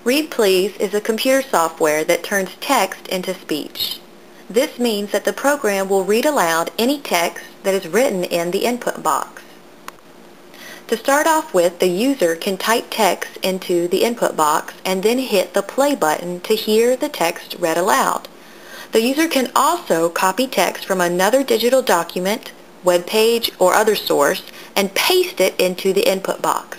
ReadPlease is a computer software that turns text into speech. This means that the program will read aloud any text that is written in the input box. To start off with, the user can type text into the input box and then hit the play button to hear the text read aloud. The user can also copy text from another digital document, web page, or other source and paste it into the input box.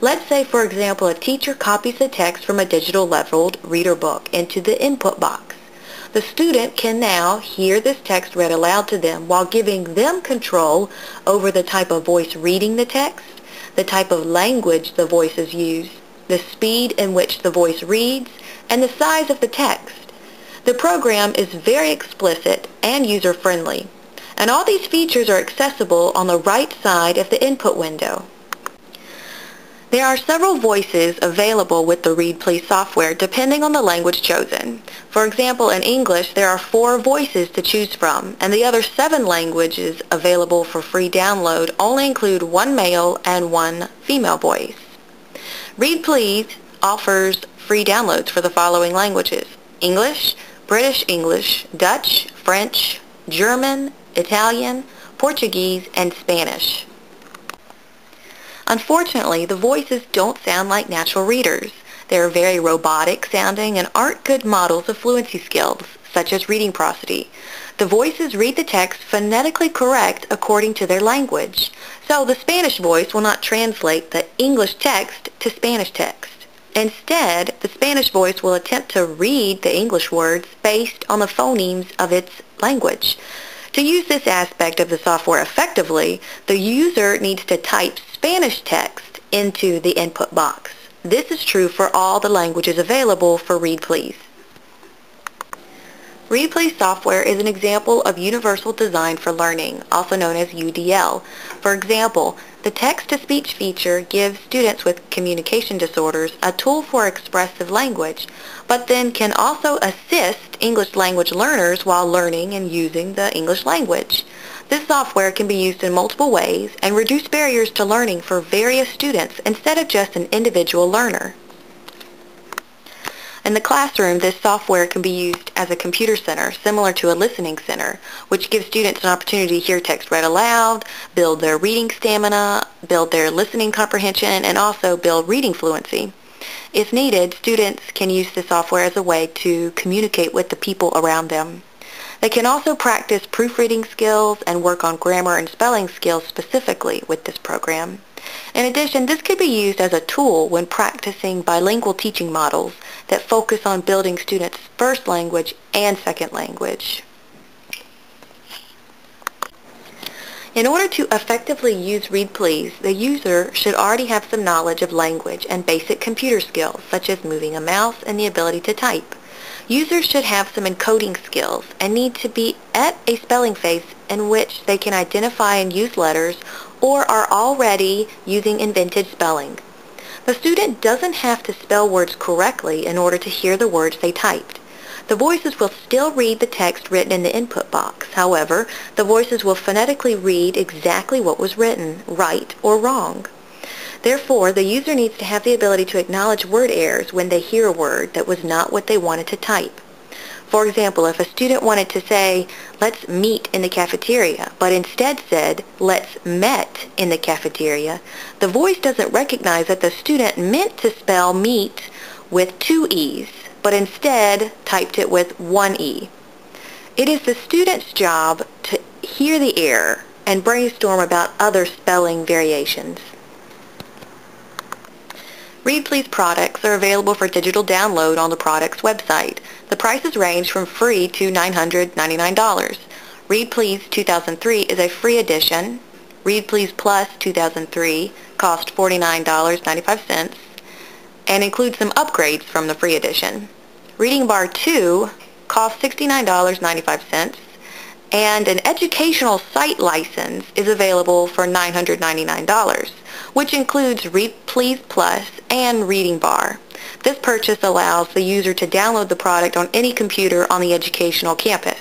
Let's say, for example, a teacher copies the text from a digital leveled reader book into the input box. The student can now hear this text read aloud to them while giving them control over the type of voice reading the text, the type of language the voices use, the speed in which the voice reads, and the size of the text. The program is very explicit and user-friendly, and all these features are accessible on the right side of the input window. There are several voices available with the ReadPlease software depending on the language chosen. For example, in English, there are 4 voices to choose from, and the other 7 languages available for free download only include 1 male and 1 female voice. ReadPlease offers free downloads for the following languages: English, British English, Dutch, French, German, Italian, Portuguese, and Spanish. Unfortunately, the voices don't sound like natural readers. They are very robotic sounding and aren't good models of fluency skills, such as reading prosody. The voices read the text phonetically correct according to their language. So the Spanish voice will not translate the English text to Spanish text. Instead, the Spanish voice will attempt to read the English words based on the phonemes of its language. To use this aspect of the software effectively, the user needs to type Spanish text into the input box. This is true for all the languages available for ReadPlease. ReadPlease software is an example of universal design for learning, also known as UDL. For example, the text-to-speech feature gives students with communication disorders a tool for expressive language, but then can also assist English language learners while learning and using the English language. This software can be used in multiple ways and reduce barriers to learning for various students instead of just an individual learner. In the classroom, this software can be used as a computer center, similar to a listening center, which gives students an opportunity to hear text read aloud, build their reading stamina, build their listening comprehension, and also build reading fluency. If needed, students can use the software as a way to communicate with the people around them. They can also practice proofreading skills and work on grammar and spelling skills specifically with this program. In addition, this could be used as a tool when practicing bilingual teaching models that focus on building students' first language and second language. In order to effectively use ReadPlease, the user should already have some knowledge of language and basic computer skills, such as moving a mouse and the ability to type. Users should have some encoding skills and need to be at a spelling phase in which they can identify and use letters or are already using invented spelling. The student doesn't have to spell words correctly in order to hear the words they typed. The voices will still read the text written in the input box. However, the voices will phonetically read exactly what was written, right or wrong. Therefore, the user needs to have the ability to acknowledge word errors when they hear a word that was not what they wanted to type. For example, if a student wanted to say, "Let's meet in the cafeteria," but instead said, "Let's met in the cafeteria," the voice doesn't recognize that the student meant to spell meet with 2 E's, but instead typed it with 1 E. It is the student's job to hear the error and brainstorm about other spelling variations. ReadPlease products are available for digital download on the product's website. The prices range from free to $999. ReadPlease 2003 is a free edition. ReadPlease Plus 2003 costs $49.95 and includes some upgrades from the free edition. Reading Bar 2 costs $69.95, and an educational site license is available for $999, which includes ReadPlease Plus and Reading Bar. This purchase allows the user to download the product on any computer on the educational campus.